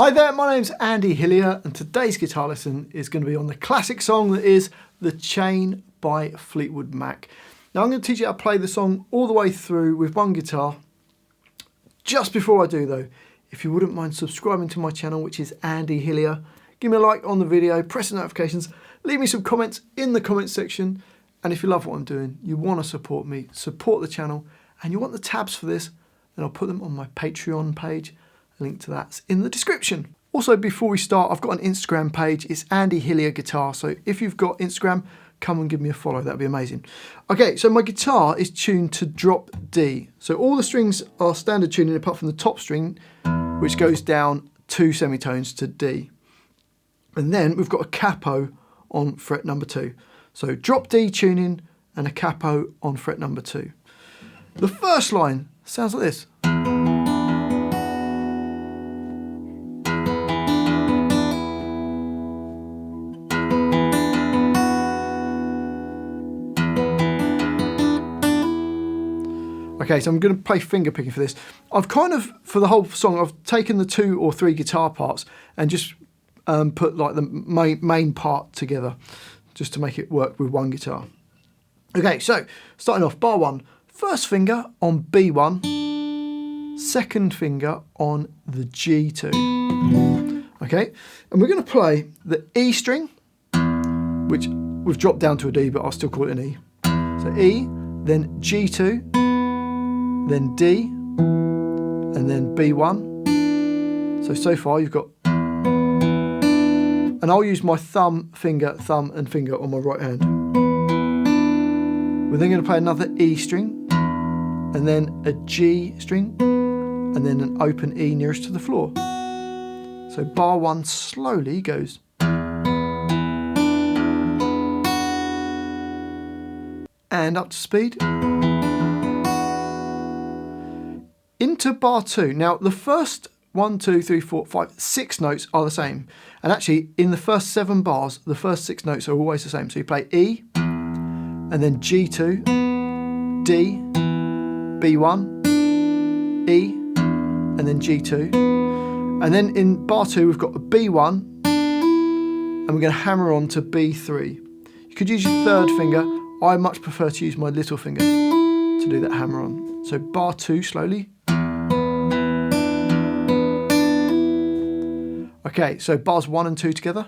Hi there, my name's Andy Hillier and today's guitar lesson is going to be on the classic song that is The Chain by Fleetwood Mac. Now I'm going to teach you how to play the song all the way through with one guitar. Just before I do though, if you wouldn't mind subscribing to my channel, which is Andy Hillier, give me a like on the video, press the notifications, leave me some comments in the comments section, and if you love what I'm doing, you want to support me, support the channel, and you want the tabs for this, then I'll put them on my Patreon page. Link to that's in the description. Also, before we start, I've got an Instagram page. It's Andy Hillier Guitar. So if you've got Instagram, come and give me a follow. That'd be amazing. Okay, so my guitar is tuned to drop D. So all the strings are standard tuning apart from the top string, which goes down 2 semitones to D. And then we've got a capo on fret number 2. So drop D tuning and a capo on fret number 2. The first line sounds like this. Okay, so I'm going to play finger picking for this. I've kind of, for the whole song, I've taken the 2 or 3 guitar parts and just put like the main part together, just to make it work with one guitar. Okay, so starting off, bar 1, first finger on B1, second finger on the G2. Okay, and we're going to play the E string, which we've dropped down to a D, but I'll still call it an E. So E, then G2, then D, and then B1. So far you've got, and I'll use my thumb and finger on my right hand. We're then going to play another E string, and then a G string, and then an open E nearest to the floor. So bar 1 slowly goes. And up to speed. Into bar 2. Now the first 1, 2, 3, 4, 5, 6 notes are the same. And actually in the first 7 bars, the first 6 notes are always the same. So you play E, and then G2, D, B1, E, and then G2. And then in bar 2 we've got a B1, and we're going to hammer on to B3. You could use your third finger. I much prefer to use my little finger to do that hammer on. So bar 2 slowly. Okay, so bars 1 and 2 together.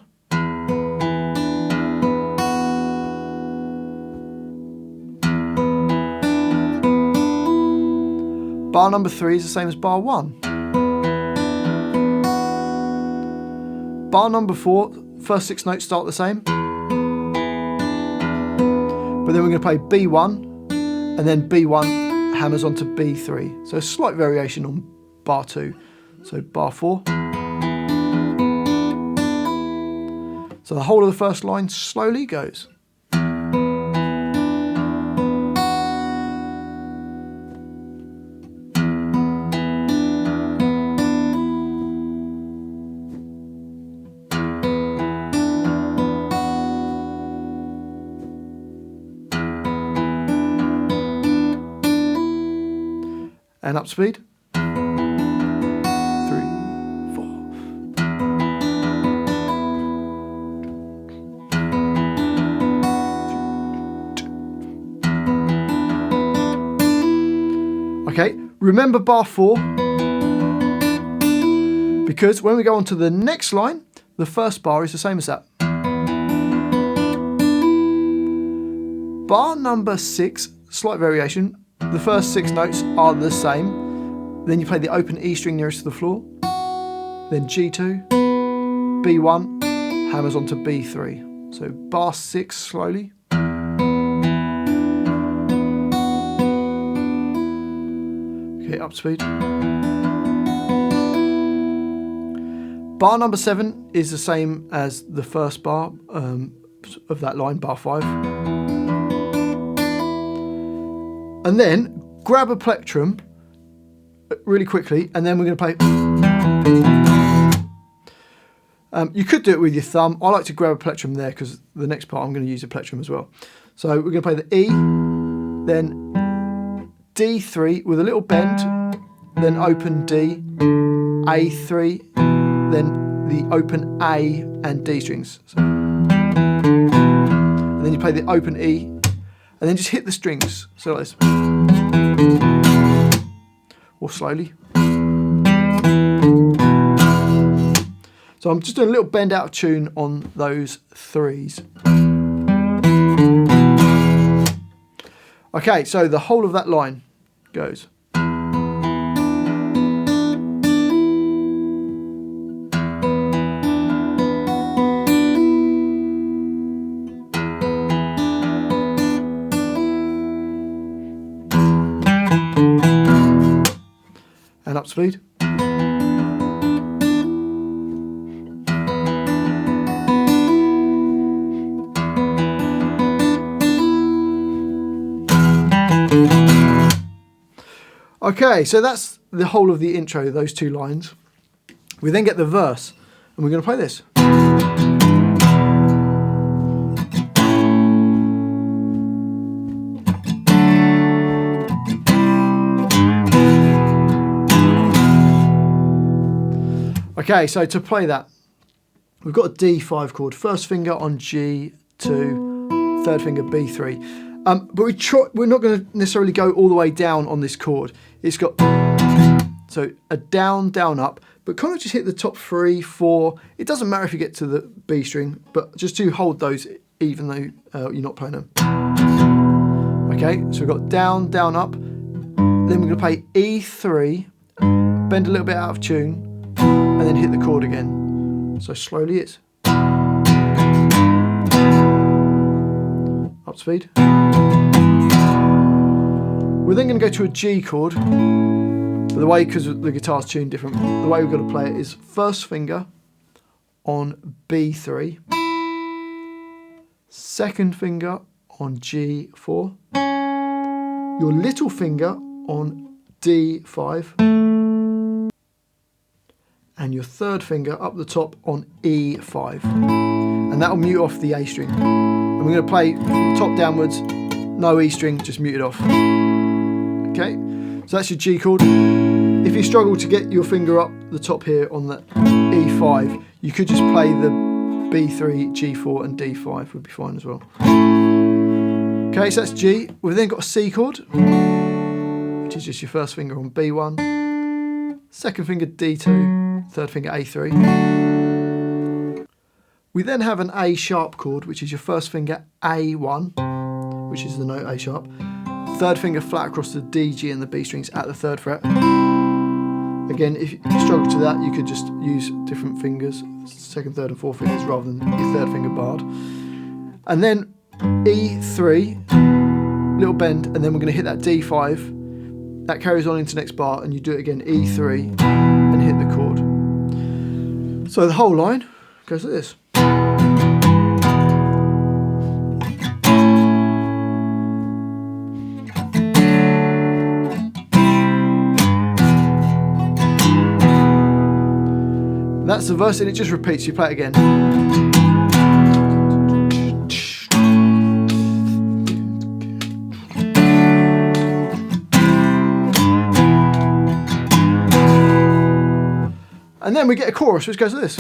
Bar number 3 is the same as bar 1. Bar number 4, first 6 notes start the same. But then we're going to play B1, and then B1 hammers onto B3. So a slight variation on bar 2. So bar 4. So the whole of the first line slowly goes. And up speed. 3, 4. Okay, remember bar 4, because when we go on to the next line, the first bar is the same as that. Bar number 6, slight variation. The first 6 notes are the same. Then you play the open E string nearest to the floor. Then G2, B1, hammers onto B3. So bar 6 slowly. Okay, up speed. Bar number 7 is the same as the first bar of that line, bar 5. And then grab a plectrum really quickly, and then we're going to play. You could do it with your thumb. I like to grab a plectrum there because the next part I'm going to use a plectrum as well. So we're going to play the E, then D3 with a little bend, then open D, A3, then the open A and D strings. So, and then you play the open E, and then just hit the strings. So like this. Or slowly. So I'm just doing a little bend out of tune on those threes. Okay, so the whole of that line goes. And up speed. Okay, so that's the whole of the intro, those two lines. We then get the verse, and we're going to play this. Okay, so to play that, we've got a D5 chord, first finger on G2, third finger B3. But we're not going to necessarily go all the way down on this chord. It's got, so a down, down, up, but kind of just hit the top 3, 4. It doesn't matter if you get to the B string, but just to hold those even though you're not playing them. Okay, so we've got down, down, up. Then we're going to play E3, bend a little bit out of tune, and then hit the chord again. So slowly it's up speed. We're then going to go to a G chord, but the way, because the guitar's tuned different, the way we've got to play it is first finger on B3, second finger on G4, your little finger on D5, and your third finger up the top on E5, and that'll mute off the A string. And we're going to play from top downwards, no E string, just mute it off. Okay, so that's your G chord. If you struggle to get your finger up the top here on the E5, you could just play the B3, G4 and D5 would be fine as well. Okay, so that's G. We've then got a C chord, which is just your first finger on B1, second finger D2, third finger A3. We then have an A sharp chord, which is your first finger A1, which is the note A sharp, third finger flat across the D, G and the B strings at the 3rd fret. Again, if you struggle to that, you could just use different fingers, 2nd, 3rd and 4th fingers rather than your 3rd finger barred. And then E3, little bend, and then we're going to hit that D5. That carries on into next bar, and you do it again, E3, and hit the chord. So the whole line goes like this. That's the verse, and it just repeats. You play it again. And then we get a chorus which goes like this.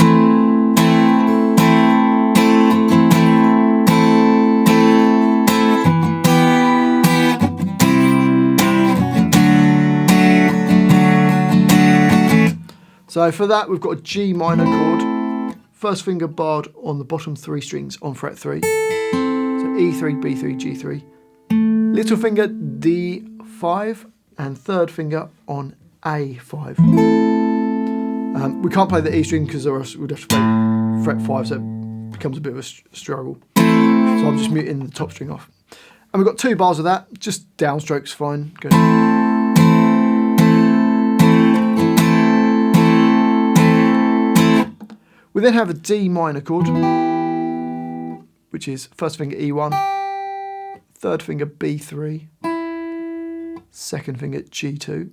So for that, we've got a G minor chord, first finger barred on the bottom 3 strings on fret 3. So E3, B3, G3. Little finger D5 and third finger on A5. We can't play the E string because or else we'd have to play fret 5, so it becomes a bit of a struggle. So I'm just muting the top string off. And we've got 2 bars of that, just downstrokes fine. Good. We then have a D minor chord, which is first finger E1, third finger B3, second finger G2.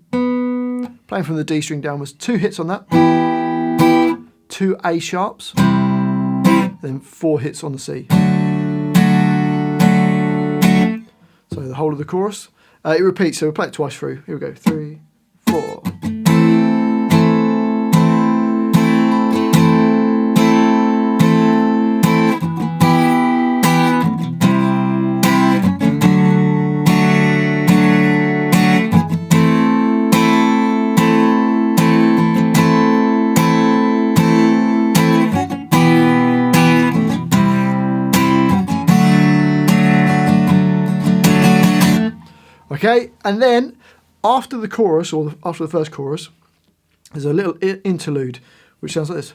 Playing from the D string downwards, 2 hits on that, 2 A sharps, then 4 hits on the C. So the whole of the chorus. It repeats, so we'll play it twice through. Here we go, 3, 4. Okay, and then after the chorus, or after the first chorus, there's a little interlude, which sounds like this.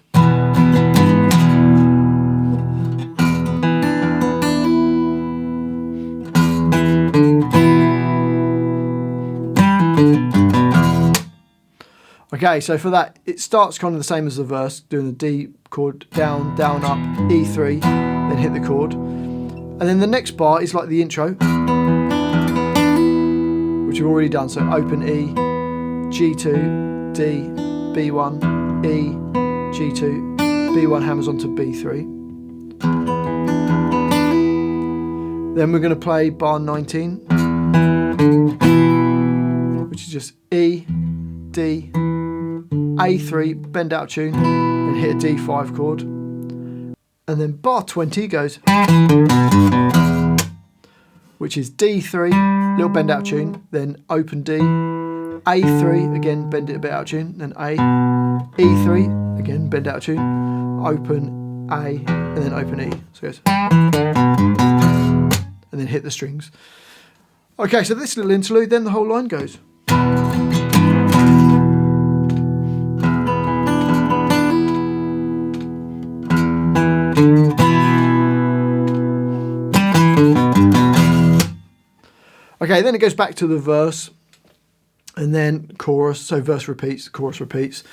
Okay, so for that, it starts kind of the same as the verse, doing the D chord, down, down, up, E3, then hit the chord. And then the next bar is like the intro, which we've already done. So open E, G2, D, B1, E, G2, B1 hammers onto B3. Then we're going to play bar 19, which is just E, D, A3, bend out tune, and hit a D5 chord. And then bar 20 goes, which is D3, little bend out tune, then open D, A3, again bend it a bit out tune, then A, E3, again bend out tune, open A, and then open E. So it goes, and then hit the strings. Okay, so this little interlude, then the whole line goes. Okay, then it goes back to the verse, and then chorus, so verse repeats, chorus repeats.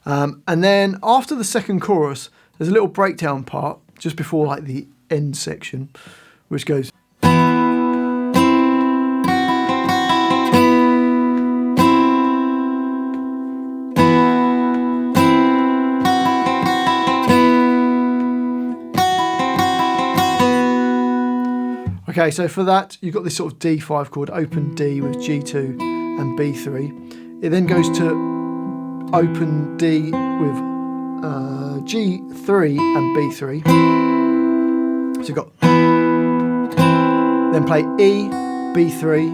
And then after the second chorus, there's a little breakdown part, just before like the end section, which goes... Okay, so for that, you've got this sort of D5 chord, open D with G2 and B3. It then goes to open D with G3 and B3. So you've got, then play E, B3,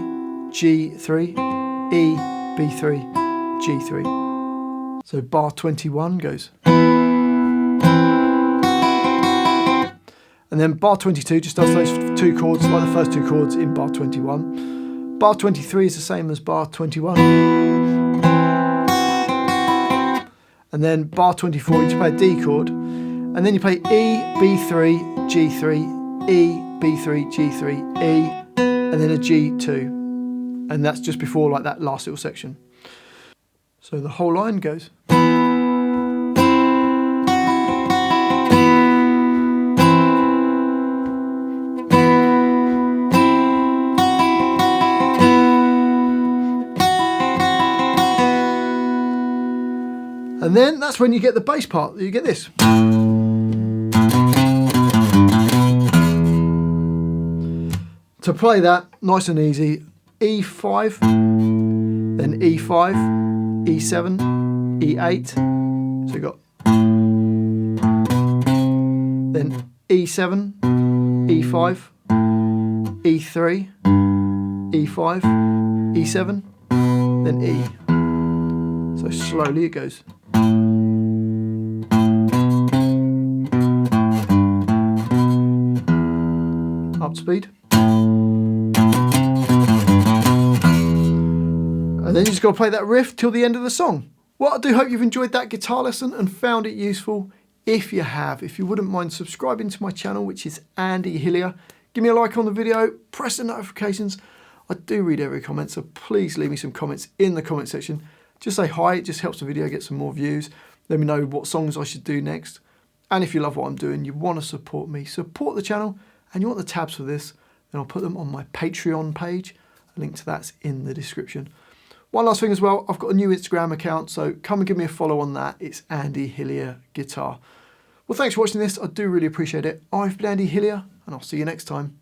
G3, E, B3, G3. So bar 21 goes. And then bar 22 just does those two chords, like the first two chords in bar 21. Bar 23 is the same as bar 21. And then bar 24, you just play a D chord. And then you play E, B3, G3, E, B3, G3, E, and then a G2. And that's just before like that last little section. So the whole line goes. And then that's when you get the bass part. You get this. To play that, nice and easy, E5, then E5, E7, E8. So you've got then E7, E5, E3, E5, E7, then E. So slowly it goes. Up speed. And then you just got to play that riff till the end of the song. Well, I do hope you've enjoyed that guitar lesson and found it useful. If you have, if you wouldn't mind subscribing to my channel, which is Andy Hillier, give me a like on the video, press the notifications. I do read every comment, so please leave me some comments in the comment section. Just say hi, it just helps the video get some more views. Let me know what songs I should do next. And if you love what I'm doing, you want to support me, support the channel, and you want the tabs for this, then I'll put them on my Patreon page. A link to that's in the description. One last thing as well, I've got a new Instagram account, so come and give me a follow on that. It's Andy Hillier Guitar. Well, thanks for watching this. I do really appreciate it. I've been Andy Hillier, and I'll see you next time.